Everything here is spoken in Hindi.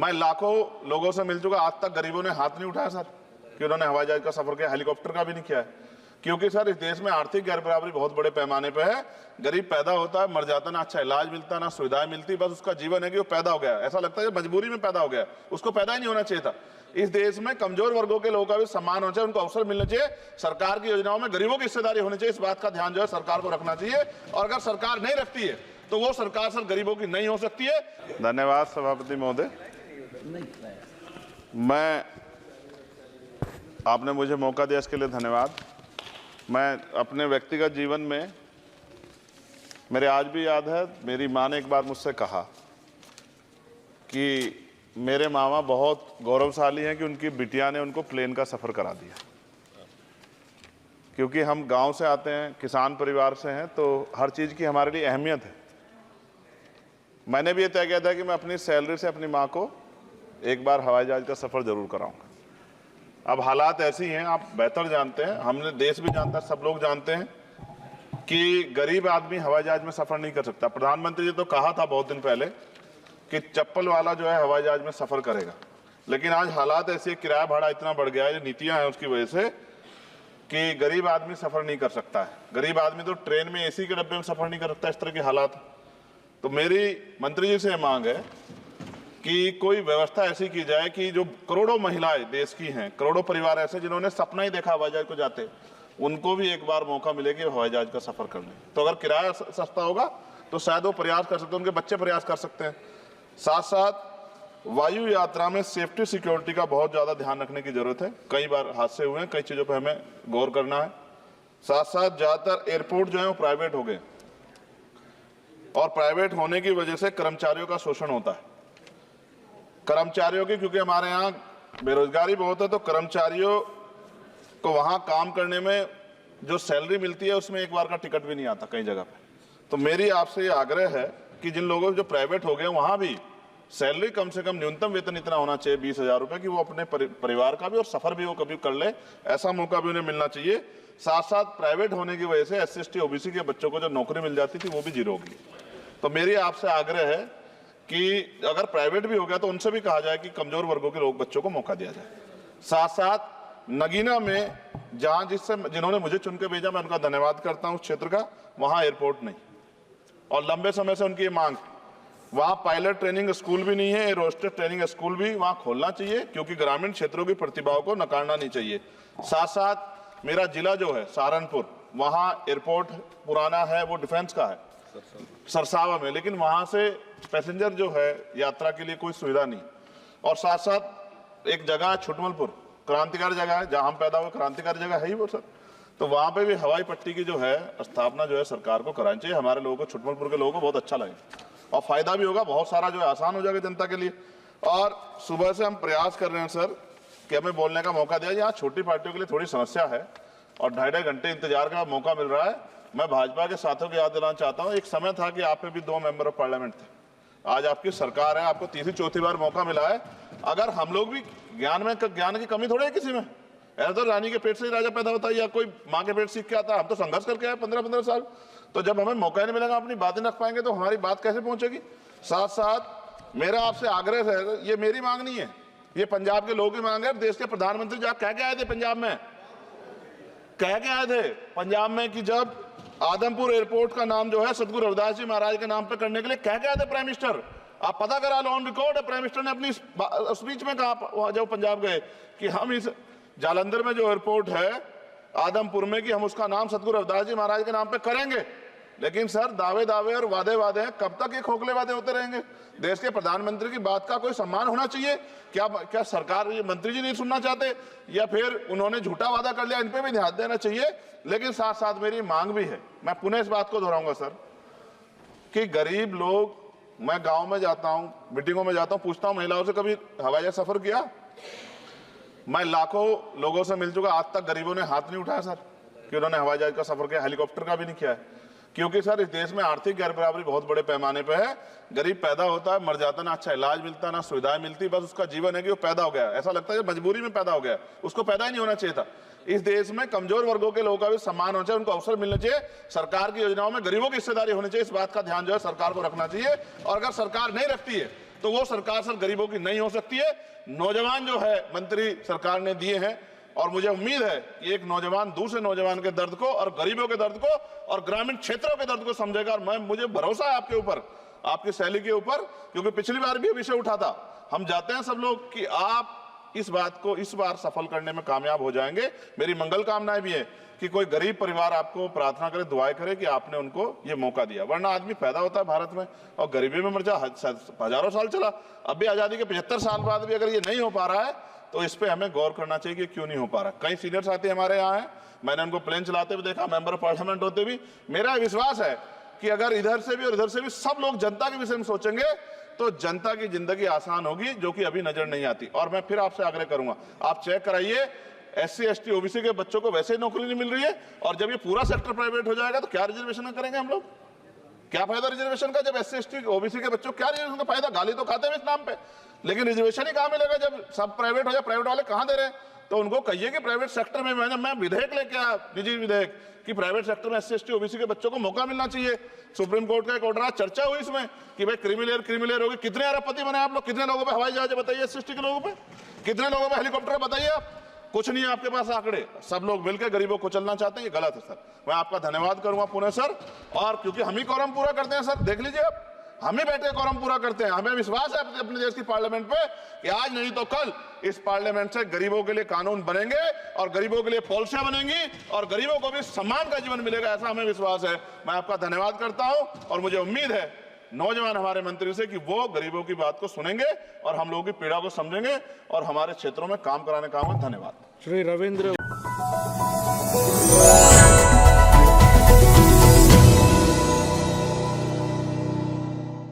मैं लाखों लोगों से मिल चुका, आज तक गरीबों ने हाथ नहीं उठाया सर कि उन्होंने हवाई जहाज का सफर किया, हेलीकॉप्टर का भी नहीं किया है। क्योंकि सर इस देश में आर्थिक गैर बराबरी बहुत बड़े पैमाने पे है। गरीब पैदा होता है, मर जाता, ना अच्छा इलाज मिलता, ना सुविधाएं मिलती, बस उसका जीवन है कि वो पैदा हो गया, ऐसा लगता है मजबूरी में पैदा हो गया, उसको पैदा ही नहीं होना चाहिए था। इस देश में कमजोर वर्गों के लोगों का भी सम्मान होना चाहिए, उनको अवसर मिलना चाहिए। सरकार की योजनाओं में गरीबों की हिस्सेदारी होनी चाहिए, इस बात का ध्यान जो है सरकार को रखना चाहिए। और अगर सरकार नहीं रखती है तो वो सरकार सर गरीबों की नहीं हो सकती है। धन्यवाद सभापति महोदय। मैं आपने मुझे मौका दिया इसके लिए धन्यवाद। मैं अपने व्यक्तिगत जीवन में, मेरे आज भी याद है, मेरी माँ ने एक बार मुझसे कहा कि मेरे मामा बहुत गौरवशाली हैं कि उनकी बिटिया ने उनको प्लेन का सफ़र करा दिया। क्योंकि हम गांव से आते हैं, किसान परिवार से हैं, तो हर चीज़ की हमारे लिए अहमियत है। मैंने भी ये तय किया था कि मैं अपनी सैलरी से अपनी माँ को एक बार हवाई जहाज का सफ़र ज़रूर कराऊंगा। अब हालात ऐसी हैं, आप बेहतर जानते हैं, हमने देश भी जानता है, सब लोग जानते हैं कि गरीब आदमी हवाई जहाज में सफ़र नहीं कर सकता। प्रधानमंत्री जी तो कहा था बहुत दिन पहले कि चप्पल वाला जो है हवाई जहाज में सफ़र करेगा, लेकिन आज हालात ऐसे, किराया भाड़ा इतना बढ़ गया है, जो नीतियाँ हैं उसकी वजह से, कि गरीब आदमी सफ़र नहीं कर सकता है। गरीब आदमी तो ट्रेन में एसी के डब्बे में सफ़र नहीं कर सकता, इस तरह के हालात। तो मेरी मंत्री जी से मांग है कि कोई व्यवस्था ऐसी की जाए कि जो करोड़ों महिलाएं देश की हैं, करोड़ों परिवार ऐसे जिन्होंने सपना ही देखा हवाई जहाज को जाते, उनको भी एक बार मौका मिलेगा हवाई जहाज का सफ़र करने। तो अगर किराया सस्ता होगा तो शायद वो प्रयास कर सकते हैं, उनके बच्चे प्रयास कर सकते हैं। साथ साथ वायु यात्रा में सेफ्टी सिक्योरिटी का बहुत ज़्यादा ध्यान रखने की जरूरत है। कई बार हादसे हुए हैं, कई चीज़ों पर हमें गौर करना है। साथ साथ ज़्यादातर एयरपोर्ट जो है वो प्राइवेट हो गए, और प्राइवेट होने की वजह से कर्मचारियों का शोषण होता है। कर्मचारियों की, क्योंकि हमारे यहाँ बेरोजगारी बहुत है, तो कर्मचारियों को वहाँ काम करने में जो सैलरी मिलती है उसमें एक बार का टिकट भी नहीं आता कई जगह पे। तो मेरी आपसे ये आग्रह है कि जिन लोगों जो प्राइवेट हो गए वहाँ भी सैलरी कम से कम न्यूनतम वेतन इतना होना चाहिए 20,000 रुपये, कि वो अपने परिवार का भी और सफ़र भी वो कभी कर ले, ऐसा मौका भी उन्हें मिलना चाहिए। साथ साथ प्राइवेट होने की वजह से SC ST OBC के बच्चों को जो नौकरी मिल जाती थी वो भी जीरो होगी। तो मेरी आपसे आग्रह है कि अगर प्राइवेट भी हो गया तो उनसे भी कहा जाए कि कमजोर वर्गों के लोग बच्चों को मौका दिया जाए। साथ साथ नगीना में जहां जिन्होंने मुझे चुन के भेजा, मैं उनका धन्यवाद करता हूं, उस क्षेत्र का, वहां एयरपोर्ट नहीं, और लंबे समय से उनकी ये मांग, वहां पायलट ट्रेनिंग स्कूल भी नहीं है, एरोस्टेस ट्रेनिंग स्कूल भी वहां खोलना चाहिए, क्योंकि ग्रामीण क्षेत्रों की प्रतिभाओं को नकारना नहीं चाहिए। साथ साथ मेरा जिला जो है सहारनपुर, वहां एयरपोर्ट पुराना है, वो डिफेंस का है सरसावा में, लेकिन वहां से पैसेंजर जो है यात्रा के लिए कोई सुविधा नहीं। और साथ साथ एक जगह छुटमलपुर, क्रांतिकारी जगह है, जहां हम पैदा हुए, क्रांतिकारी जगह है ही वो सर। तो वहां पे भी हवाई पट्टी की जो है स्थापना जो है सरकार को करानी चाहिए। हमारे लोगों को, छुटमलपुर के लोगों को बहुत अच्छा लगे और फायदा भी होगा, बहुत सारा जो है आसान हो जाएगा जनता के लिए। और सुबह से हम प्रयास कर रहे हैं सर कि हमें बोलने का मौका दिया। यहाँ छोटी पार्टियों के लिए थोड़ी समस्या है और 2.5 घंटे इंतजार का मौका मिल रहा है। मैं भाजपा के साथियों को याद दिलाना चाहता हूँ, एक समय था कि आप पे भी 2 मेंबर ऑफ पार्लियामेंट थे, आज आपकी सरकार है, आपको तीसरी चौथी बार मौका मिला है। अगर हम लोग भी ज्ञान की कमी थोड़ी है किसी में, ऐसा तो रानी के पेट से ही राजा पैदा होता है या कोई माँ के पेट सीख के आता है। हम तो संघर्ष करके आए 15-15 साल, तो जब हमें मौका नहीं मिलेगा, अपनी बातें रख पाएंगे तो हमारी बात कैसे पहुंचेगी। साथ साथ मेरा आपसे आग्रह है, ये मेरी मांग नहीं है, ये पंजाब के लोगों की मांग है। देश के प्रधानमंत्री जब कह के आए थे पंजाब में, कह के आए थे पंजाब में कि जब आदमपुर एयरपोर्ट का नाम जो है सतगुरु रविदास जी महाराज के नाम पर करने के लिए कह के आए थे प्राइम मिनिस्टर। आप पता करा लो, ऑन रिकॉर्ड है, प्राइम मिनिस्टर ने अपनी स्पीच में कहा जब पंजाब गए कि हम इस जालंधर में जो एयरपोर्ट है आदमपुर में, कि हम उसका नाम सतगुरु रविदास जी महाराज के नाम पे करेंगे। लेकिन सर दावे और वादे हैं, कब तक ये खोखले वादे होते रहेंगे। देश के प्रधानमंत्री की बात का कोई सम्मान होना चाहिए। क्या सरकार, ये मंत्री जी नहीं सुनना चाहते, या फिर उन्होंने झूठा वादा कर लिया, इन पे भी ध्यान देना चाहिए। लेकिन साथ साथ मेरी मांग भी है, मैं पुनः इस बात को दोहराऊंगा सर, कि गरीब लोग, मैं गांव में जाता हूं, मीटिंगों में जाता हूं, पूछता हूं महिलाओं से, कभी हवाई जहाज सफर किया? मैं लाखों लोगों से मिल चुका, आज तक गरीबों ने हाथ नहीं उठाया सर कि उन्होंने हवाई जहाज का सफर किया, हेलीकॉप्टर का भी नहीं किया है। क्योंकि सर इस देश में आर्थिक गैर बराबरी बहुत बड़े पैमाने पे है। गरीब पैदा होता है, मर जाता, ना अच्छा इलाज मिलता, ना सुविधाएं मिलती, बस उसका जीवन है कि वो पैदा हो गया, ऐसा लगता है मजबूरी में पैदा हो गया, उसको पैदा ही नहीं होना चाहिए था। इस देश में कमजोर वर्गों के लोगों का भी सम्मान होना चाहिए, उनको अवसर मिलना चाहिए। सरकार की योजनाओं में गरीबों की हिस्सेदारी होनी चाहिए, इस बात का ध्यान जो है सरकार को रखना चाहिए। और अगर सरकार नहीं रखती है तो वो सरकार सर गरीबों की नहीं हो सकती है। नौजवान जो है मंत्री सरकार ने दिए हैं और मुझे उम्मीद है कि एक नौजवान दूसरे नौजवान के दर्द को और गरीबों के दर्द को और ग्रामीण क्षेत्रों के दर्द को समझेगा। और मुझे भरोसा है आपके ऊपर, आपकी शैली के ऊपर, क्योंकि पिछली बार भी विषय उठा था। हम जाते हैं सब लोग कि आप इस बात को इस बार सफल करने में कामयाब हो जाएंगे। मेरी मंगल कामनाएं भी है कि कोई गरीब परिवार आपको प्रार्थना करे, दुआएं करे कि आपने उनको ये मौका दिया। वरना आदमी पैदा होता है भारत में और गरीबी में मर जा, हजारों साल चला। अब भी आजादी के 75 साल बाद भी अगर ये नहीं हो पा रहा है तो इस पे हमें गौर करना चाहिए कि क्यों नहीं हो पा रहा। कई सीनियर साथी हमारे यहाँ हैं, मैंने उनको प्लेन चलाते हुए देखा, मेंबर ऑफ पार्लियामेंट होते भी। मेरा विश्वास है कि अगर इधर से भी और इधर से भी सब लोग जनता के विषय में सोचेंगे तो जनता की जिंदगी आसान होगी, जो कि अभी नजर नहीं आती। और मैं फिर आपसे आग्रह करूंगा, आप चेक कराइए, SC ST OBC के बच्चों को वैसे ही नौकरी नहीं मिल रही है, और जब ये पूरा सेक्टर प्राइवेट हो जाएगा तो क्या रिजर्वेशन करेंगे हम लोग? क्या फायदा रिजर्वेशन का? जब SC ST OBC के बच्चों क्या रिजर्वेशन का फायदा? गाली तो खाते हैं इस नाम पे, लेकिन रिजर्वेशन ही कहां मिलेगा जब सब प्राइवेट हो जाए? प्राइवेट वाले कहां दे रहे हैं? तो उनको कहिए कि प्राइवेट सेक्टर में मैं विधेयक लेके आया, निजी विधेयक, कि प्राइवेट सेक्टर में SC ST OBC के बच्चों को मौका मिलना चाहिए। सुप्रीम कोर्ट का एक ऑर्डर आज चर्चा हुई इसमें कि भाई क्रिमिलेयर होगी। कितने अरबपति बने आप लोग? कितने लोगों पे हवाई जहाज बताइए? SC ST के लोगों पे कितने लोगों पे हेलीकॉप्टर बताइए? आप कुछ नहीं है आपके पास आंकड़े। सब लोग मिलकर गरीबों को चलना चाहते हैं, ये गलत है सर। मैं आपका धन्यवाद करूंगा पुणे सर, और क्योंकि हम ही कोरम पूरा करते हैं सर, देख लीजिए आप, हम ही बैठे कोरम पूरा करते हैं। हमें विश्वास है अपने देश की पार्लियामेंट पे कि आज नहीं तो कल इस पार्लियामेंट से गरीबों के लिए कानून बनेंगे और गरीबों के लिए पॉलिसियां बनेंगी और गरीबों को भी सम्मान का जीवन मिलेगा, ऐसा हमें विश्वास है। मैं आपका धन्यवाद करता हूं और मुझे उम्मीद है नौजवान हमारे मंत्री से कि वो गरीबों की बात को सुनेंगे और हम लोगों की पीड़ा को समझेंगे और हमारे क्षेत्रों में काम कराने का। धन्यवाद। श्री रविंद्र